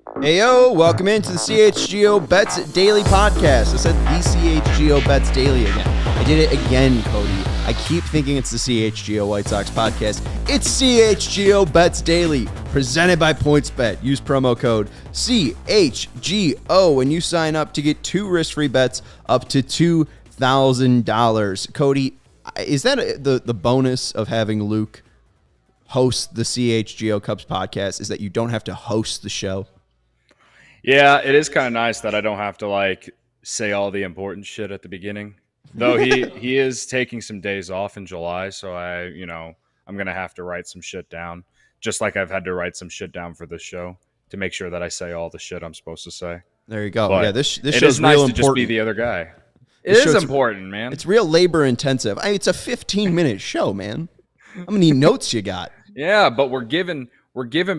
Heyo, welcome into the CHGO Bets Daily Podcast. I said the CHGO Bets Daily again. I did it again, Cody. I keep thinking it's the CHGO White Sox Podcast. It's CHGO Bets Daily, presented by PointsBet. Use promo code CHGO when you sign up to get 2 risk-free bets up to $2,000. Cody, is that the bonus of having Luke host the CHGO Cubs podcast, is that you don't have to host the show? Yeah, it is kind of nice that I don't have to say all the important shit at the beginning. Though he is taking some days off in July, so I'm going to have to write some shit down, just like I've had to write some shit down for this show to make sure that I say all the shit I'm supposed to say. There you go. But yeah, this it show's is nice real to important. just be the other guy. It is important, man. It's real labor intensive. It's a 15-minute show, man. How many notes you got? Yeah, but we're giving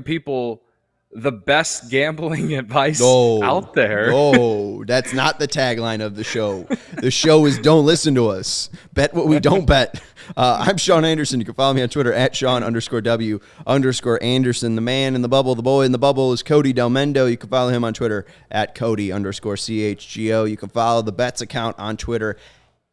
people the best gambling advice out there. No, that's not the tagline of the show. The show is don't listen to us. Bet what we don't bet. I'm Sean Anderson. You can follow me on Twitter at Sean_W_Anderson. The man in the bubble, the boy in the bubble is Cody Delmendo. You can follow him on Twitter at Cody_CHGO. You can follow the Bets account on Twitter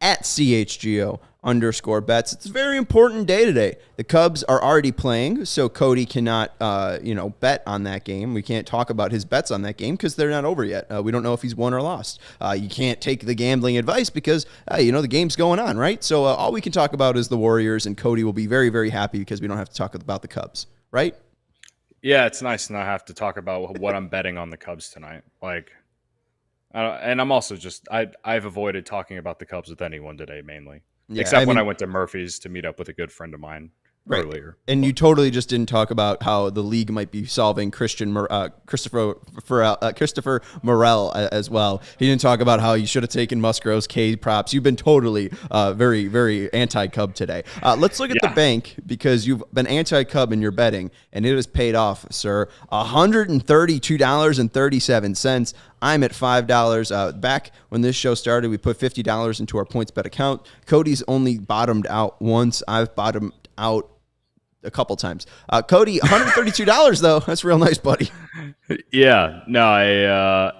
at CHGO_Bets. It's a very important day today. The Cubs are already playing, so Cody cannot, bet on that game. We can't talk about his bets on that game because they're not over yet. We don't know if he's won or lost. You can't take the gambling advice because, the game's going on, right? So all we can talk about is the Warriors, and Cody will be very, very happy because we don't have to talk about the Cubs, right? Yeah, it's nice to not have to talk about what I'm betting on the Cubs tonight. And I'm also I've avoided talking about the Cubs with anyone today, mainly. Yeah, except when I went to Murphy's to meet up with a good friend of mine earlier. And you totally just didn't talk about how the league might be solving Christopher Morel as well. He didn't talk about how you should have taken Musgrove's K props. You've been totally very, very anti-Cub today. Let's look at the bank because you've been anti-Cub in your betting, and it has paid off, sir. $132.37. I'm at $5. Back when this show started, we put $50 into our PointsBet account. Cody's only bottomed out once. I've bottomed out a couple times. Cody, $132 though. That's real nice, buddy. Yeah. No, I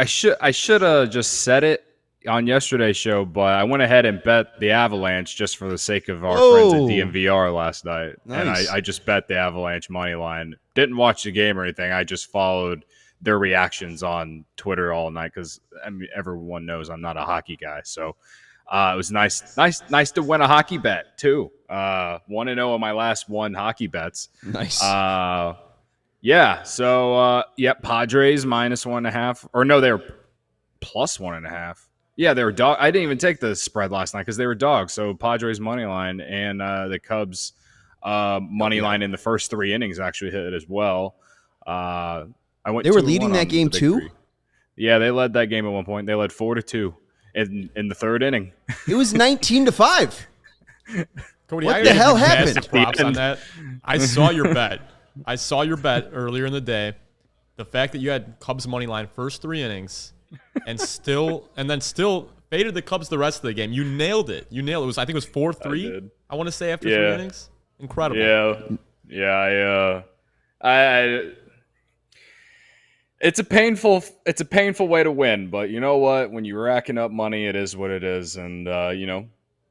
should have just said it on yesterday's show, but I went ahead and bet the Avalanche just for the sake of our friends at DMVR last night. Nice. And I just bet the Avalanche money line. Didn't watch the game or anything. I just followed their reactions on Twitter all night because everyone knows I'm not a hockey guy. So it was nice to win a hockey bet too. 1-0 on my last 1 hockey bets. Nice. Yeah. So Padres -1.5, or no, they were +1.5. Yeah, they were dog. I didn't even take the spread last night because they were dogs. So Padres money line and the Cubs money line in the first 3 innings actually hit it as well. They were leading that game too? Yeah, they led that game at one point. They led 4-2 in the 3rd inning. It was 19-5. Cody, what the hell happened? Props on that. I saw your bet. Earlier in the day. The fact that you had Cubs money line first 3 innings and then still faded the Cubs the rest of the game. You nailed it. I think it was 4-3. I want to say after 3 innings. Incredible. Yeah. It's a painful way to win, but you know what? When you're racking up money, it is what it is, and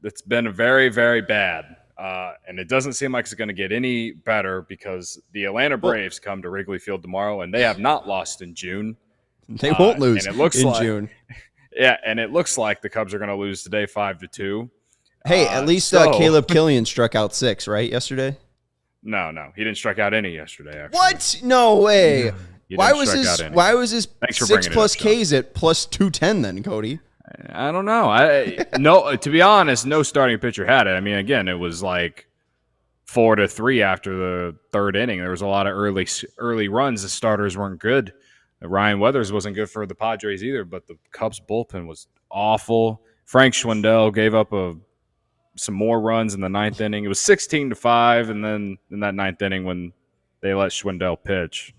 it's been very, very bad. And it doesn't seem like it's going to get any better because the Atlanta Braves come to Wrigley Field tomorrow, and they have not lost in June. They won't lose in June. Yeah, and it looks like the Cubs are going to lose today 5-2. Hey, at least Caleb Killian struck out 6, right, yesterday? No, he didn't strike out any yesterday. Actually. What? No way. Why was his 6+ Ks at +210 then, Cody? I don't know. To be honest, no starting pitcher had it. I mean, again, it was like 4-3 after the 3rd inning. There was a lot of early runs. The starters weren't good. Ryan Weathers wasn't good for the Padres either, but the Cubs bullpen was awful. Frank Schwindel gave up some more runs in the 9th inning. It was 16-5, and then in that 9th inning when they let Schwindel pitch.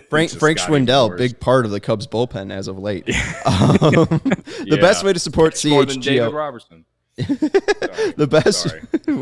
Frank Schwindel, big part of the Cubs bullpen as of late. The best way to support CHGO. David Robertson. The best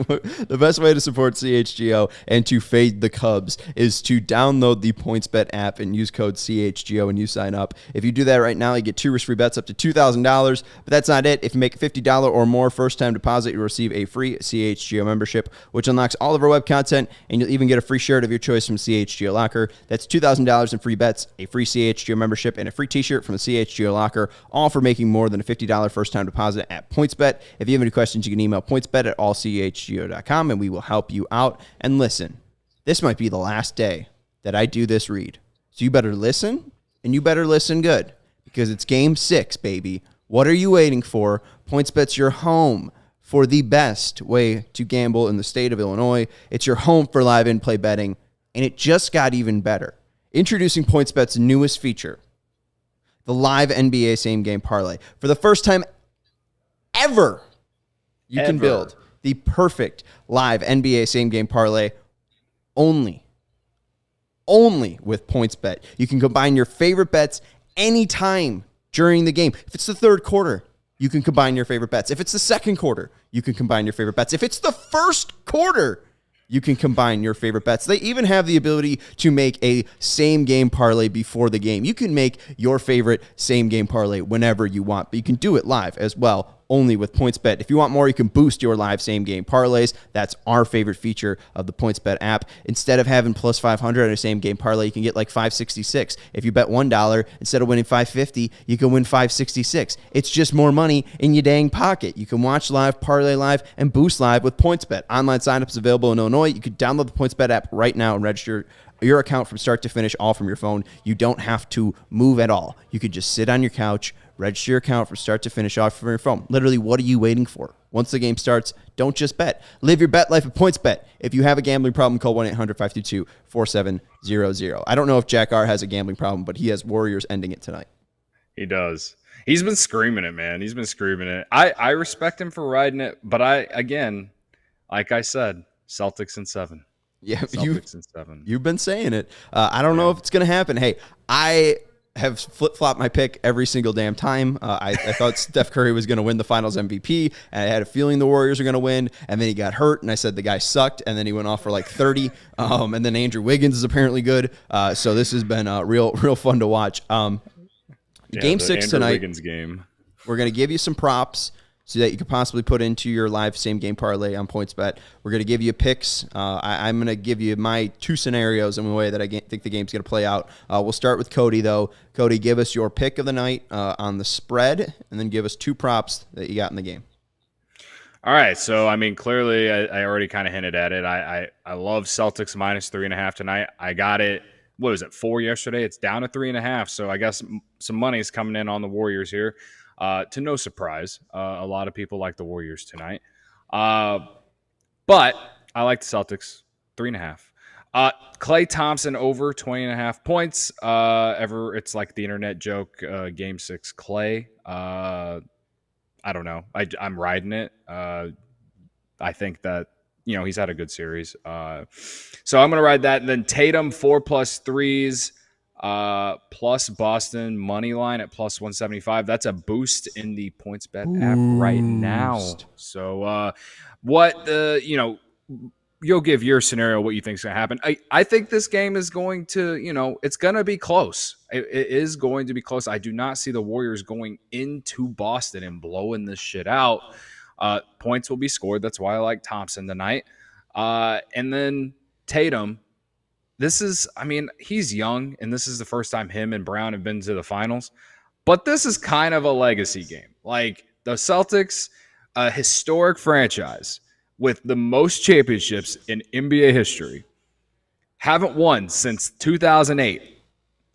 The best way to support CHGO and to fade the Cubs is to download the PointsBet app and use code CHGO when you sign up. If you do that right now, you get 2 risk-free bets up to $2,000. But that's not it. If you make a $50 or more first-time deposit, you'll receive a free CHGO membership, which unlocks all of our web content, and you'll even get a free shirt of your choice from CHGO Locker. That's $2,000 in free bets, a free CHGO membership, and a free t-shirt from the CHGO Locker, all for making more than a $50 first-time deposit at PointsBet. If you have any questions, you can email pointsbet@allchgo.com, and we will help you out. And listen, this might be the last day that I do this read. So you better listen, and you better listen good, because it's Game 6, baby. What are you waiting for? PointsBet's your home for the best way to gamble in the state of Illinois. It's your home for live in-play betting, and it just got even better. Introducing PointsBet's newest feature, the live NBA same-game parlay. For the first time ever, you can build the perfect live NBA same-game parlay only with PointsBet. You can combine your favorite bets anytime during the game. If it's the third quarter, you can combine your favorite bets. If it's the second quarter, you can combine your favorite bets. If it's the first quarter, you can combine your favorite bets. They even have the ability to make a same-game parlay before the game. You can make your favorite same-game parlay whenever you want, but you can do it live as well, only with PointsBet. If you want more, you can boost your live same-game parlays. That's our favorite feature of the PointsBet app. Instead of having plus 500 on a same-game parlay, you can get like 566. If you bet $1, instead of winning 550, you can win 566. It's just more money in your dang pocket. You can watch live, parlay live, and boost live with PointsBet. Online signups available in Illinois. You can download the PointsBet app right now and register your account from start to finish, all from your phone. You don't have to move at all. You could just sit on your couch, register your account from start to finish off from your phone. Literally, what are you waiting for? Once the game starts, don't just bet. Live your bet life at PointsBet. If you have a gambling problem, call 1-800-522-4700. I don't know if Jack R has a gambling problem, but he has Warriors ending it tonight. He does. He's been screaming it, man. He's been screaming it. I respect him for riding it, but like I said, Celtics in 7. Yeah, Celtics in 7. You've been saying it. I don't know if it's going to happen. Hey, I have flip-flopped my pick every single damn time. I thought Steph Curry was going to win the Finals MVP, and I had a feeling the Warriors were going to win, and then he got hurt, and I said the guy sucked, and then he went off for like 30, and then Andrew Wiggins is apparently good. So this has been real fun to watch. Game 6 Andrew tonight. Wiggins game. We're going to give you some props so that you could possibly put into your live same-game parlay on PointsBet. We're going to give you picks. I'm going to give you my 2 scenarios in the way that I think the game's going to play out. We'll start with Cody, though. Cody, give us your pick of the night on the spread, and then give us 2 props that you got in the game. All right, so, I mean, clearly I already kind of hinted at it. I love Celtics minus 3.5 tonight. I got it, what was it, 4 yesterday? It's down to 3.5, so I guess some money is coming in on the Warriors here. To no surprise, a lot of people like the Warriors tonight. But I like the Celtics, 3.5. Klay Thompson over 20.5 points. It's like the internet joke, Game 6 Klay. I don't know. I'm riding it. I think that, he's had a good series. So I'm going to ride that. And then Tatum, 4+ threes. Plus Boston money line at plus 175. That's a boost in the PointsBet app right now. So you'll give your scenario what you think is going to happen. I think this game is going to, it's going to be close. It is going to be close. I do not see the Warriors going into Boston and blowing this shit out. Points will be scored. That's why I like Thompson tonight. And then Tatum. He's young, and this is the first time him and Brown have been to the finals. But this is kind of a legacy game. Like, the Celtics, a historic franchise with the most championships in NBA history, haven't won since 2008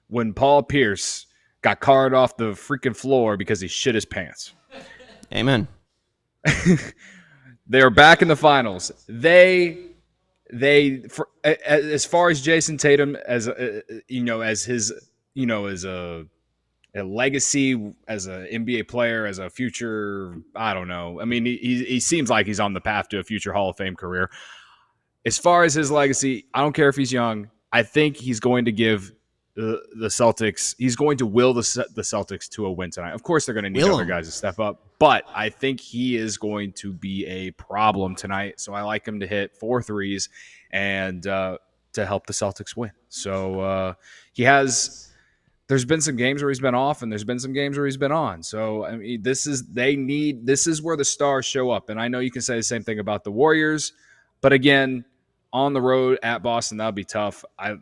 when Paul Pierce got carted off the freaking floor because he shit his pants. Amen. They are back in the finals. As far as Jason Tatum as a legacy, as an NBA player, as a future, I don't know. I mean, he seems like he's on the path to a future Hall of Fame career. As far as his legacy, I don't care if he's young. I think he's going to give the Celtics. He's going to will the Celtics to a win tonight. Of course, they're going to need other guys to step up. But I think he is going to be a problem tonight. So I like him to hit 4 threes and to help the Celtics win. So there's been some games where he's been off and there's been some games where he's been on. So, I mean, this is where the stars show up. And I know you can say the same thing about the Warriors, but again, on the road at Boston, that'll be tough. I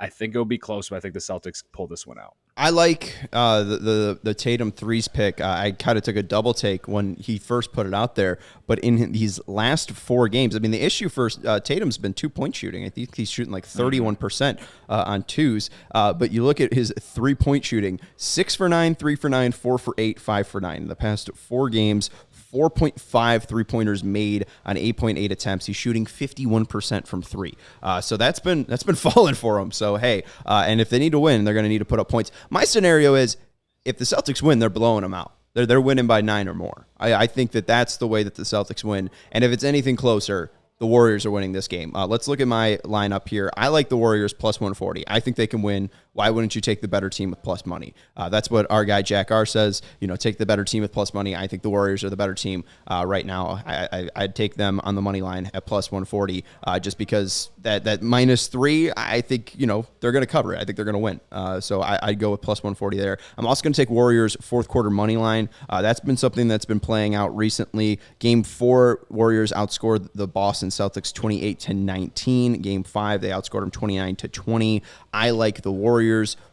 think it'll be close, but I think the Celtics pull this one out. I like the Tatum threes pick. I kind of took a double take when he first put it out there, but in these last 4 games, I mean, the issue for Tatum's been 2-point shooting. I think he's shooting like 31% on twos, but you look at his 3-point shooting: 6 for 9, 3 for 9, 4 for 8, 5 for 9 in the past 4 games. 4.5 3-pointers made on 8.8 attempts. He's shooting 51% from 3. So that's been falling for him. So, hey, and if they need to win, they're going to need to put up points. My scenario is if the Celtics win, they're blowing them out. They're winning by 9 or more. I think that's the way that the Celtics win. And if it's anything closer, the Warriors are winning this game. Let's look at my lineup here. I like the Warriors plus 140. I think they can win. Why wouldn't you take the better team with plus money? That's what our guy Jack R says. Take the better team with plus money. I think the Warriors are the better team right now. I'd take them on the money line at plus 140 just because that -3, I think, they're going to cover it. I think they're going to win. So I'd go with plus 140 there. I'm also going to take Warriors fourth quarter money line. That's been something that's been playing out recently. Game 4, Warriors outscored the Boston Celtics 28-19. Game 5, they outscored them 29-20. I like the Warriors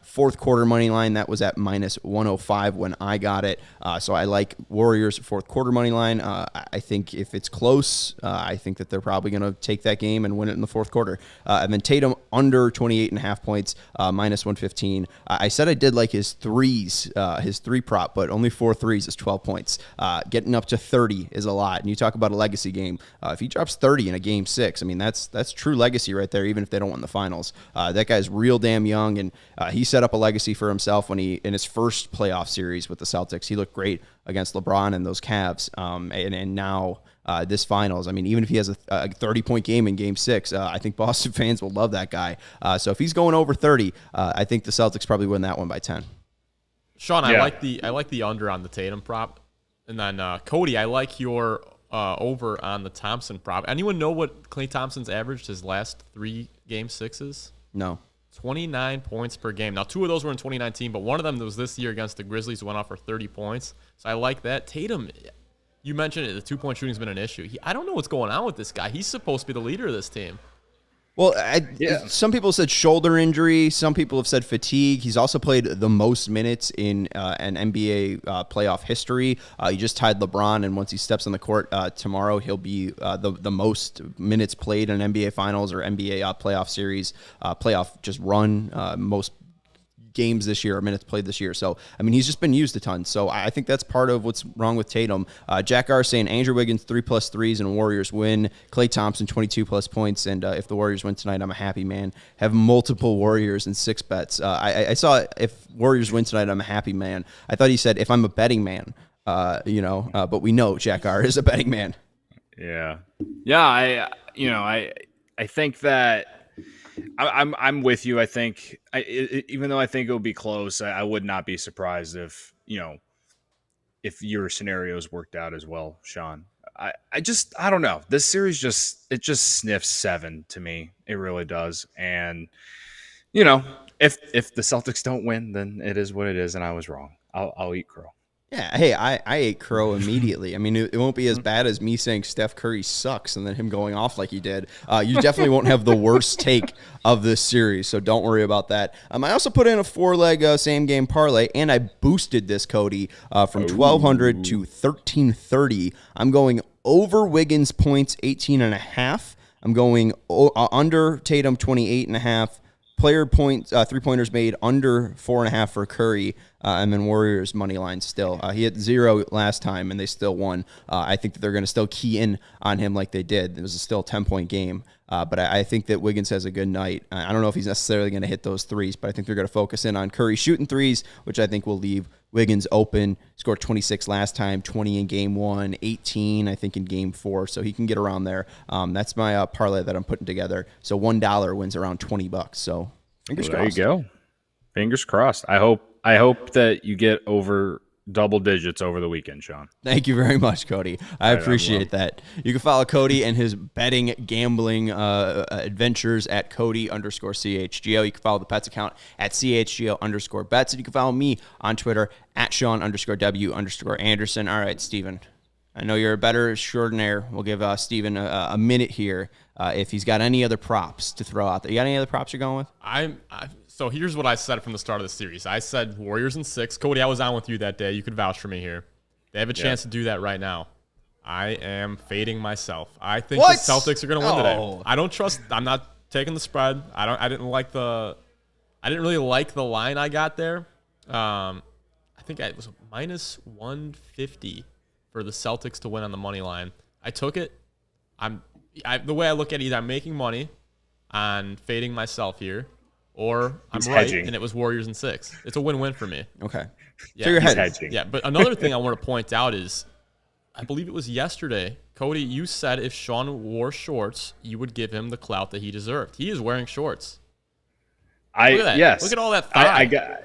fourth quarter money line. That was at -105 when I got it. So I like Warriors fourth quarter money line. I think if it's close, I think that they're probably going to take that game and win it in the fourth quarter. And then Tatum under 28.5 points, -115. I said I did like his threes, his 3 prop, but only 4 threes is 12 points. Getting up to 30 is a lot. And you talk about a legacy game. If he drops 30 in a game 6, I mean, that's true legacy right there, even if they don't win the finals. That guy's real damn young, and he set up a legacy for himself when in his first playoff series with the Celtics. He looked great against LeBron and those Cavs. And now this finals, I mean, even if he has a 30-point game in game 6, I think Boston fans will love that guy. So if he's going over 30, I think the Celtics probably win that one by 10. Sean, I like the under on the Tatum prop. And then Cody, I like your over on the Thompson prop. Anyone know what Klay Thompson's averaged his last 3 game 6s? No. 29 points per game. Now, 2 of those were in 2019, but one of them was this year against the Grizzlies, who went off for 30 points. So I like that. Tatum, you mentioned it, the 2-point shooting has been an issue. I don't know what's going on with this guy. He's supposed to be the leader of this team. Well, some people said shoulder injury. Some people have said fatigue. He's also played the most minutes in an NBA playoff history. He just tied LeBron, and once he steps on the court tomorrow, he'll be the most minutes played in an NBA Finals or NBA playoff series, playoff just run, most games this year or minutes played this year. So, I mean, he's just been used a ton. So I think that's part of what's wrong with Tatum. Jack R saying Andrew Wiggins 3+ threes and Warriors win. Klay Thompson 22+ points. And if the Warriors win tonight, I'm a happy man. Have multiple Warriors in 6 bets. I saw if Warriors win tonight, I'm a happy man. I thought he said if I'm a betting man, but we know Jack R is a betting man. Yeah. I think that I'm with you. I think even though I think it'll be close, I would not be surprised if your scenarios worked out as well, Sean. I don't know. This series just sniffs 7 to me. It really does. And if the Celtics don't win, then it is what it is, and I was wrong. I'll eat crow. Yeah, hey, I ate crow immediately. I mean, it won't be as bad as me saying Steph Curry sucks and then him going off like he did. You definitely won't have the worst take of this series, so don't worry about that. I also put in a 4-leg same-game parlay, and I boosted this, Cody, from 1,200 to 1,330. I'm going over Wiggins points 18.5. I'm going under Tatum 28.5. Player points, 3-pointers made under 4.5 for Curry, and then Warriors money line still. He hit 0 last time, and they still won. I think that they're going to still key in on him like they did. It was still a 10-point game, but I think that Wiggins has a good night. I don't know if he's necessarily going to hit those threes, but I think they're going to focus in on Curry shooting threes, which I think will leave Wiggins open. Scored 26 last time, 20 in game 1, 18 I think in game 4, so he can get around there. That's my parlay that I'm putting together. So $1 wins around $20. So fingers crossed. There you go. Fingers crossed. I hope that you get over double digits over the weekend, Sean. Thank you very much, Cody. I appreciate that. You can follow Cody and his betting, gambling adventures at Cody_CHGO. You can follow the Pets account at CHGO_Bets. And you can follow me on Twitter at Sean_W_Anderson. All right, Steven. I know you're a better extraordinaire. We'll give Steven a minute here if he's got any other props to throw out there. You got any other props you're going with? So here's what I said from the start of the series. I said Warriors in 6. Cody, I was on with you that day. You could vouch for me here. They have a chance to do that right now. I am fading myself. I think the Celtics are going to win today. I don't trust. I'm not taking the spread. I didn't really like the line I got there. I think it was minus 150 for the Celtics to win on the money line. I took it. The way I look at it, either I'm making money on fading myself here, or I'm right, hedging. And it was Warriors in 6. It's a win-win for me. Okay. Yeah, so you're hedging. Yeah, but another thing I want to point out is, I believe it was yesterday, Cody, you said if Sean wore shorts, you would give him the clout that he deserved. He is wearing shorts. Look at that. Yes. Look at all that thigh.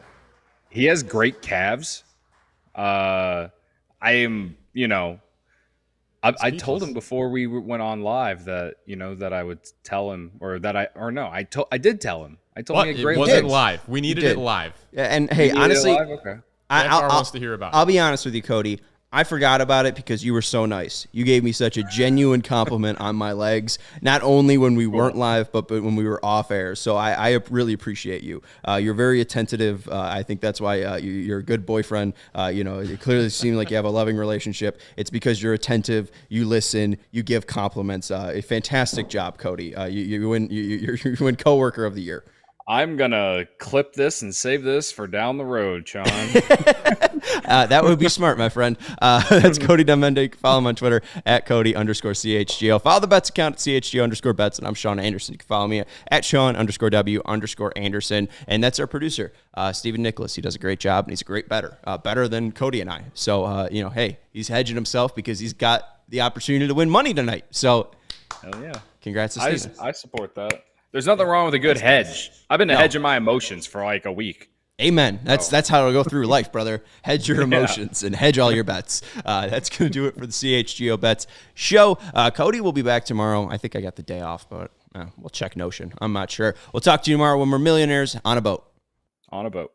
He has great calves. I told him before we went on live that that I would tell him, I did tell him. I told him he had great legs. It wasn't legs. live. We needed it live. Yeah, and hey, honestly, okay. I wants to hear about it. I'll be honest with you, Cody. I forgot about it because you were so nice. You gave me such a genuine compliment on my legs, not only when we weren't live, but when we were off air. So I really appreciate you. You're very attentive. I think that's why you're a good boyfriend. You clearly seem like you have a loving relationship. It's because you're attentive. You listen. You give compliments. A fantastic job, Cody. You win coworker of the year. I'm going to clip this and save this for down the road, Sean. That would be smart, my friend. That's Cody Delmendo. You can follow him on Twitter at Cody_CHGO. Follow the Bets account at CHGO_Bets. And I'm Sean Anderson. You can follow me at Sean_W_Anderson. And that's our producer, Stephen Nicholas. He does a great job, and he's a great bettor. Better than Cody and I. So, hey, he's hedging himself because he's got the opportunity to win money tonight. So, hell yeah. Congrats to Steven. I support that. There's nothing wrong with a good hedge. I've been hedging my emotions for like a week. Amen. That's how to go through life, brother. Hedge your emotions and hedge all your bets. That's going to do it for the CHGO Bets show. Cody will be back tomorrow. I think I got the day off, but we'll check Notion. I'm not sure. We'll talk to you tomorrow when we're millionaires on a boat. On a boat.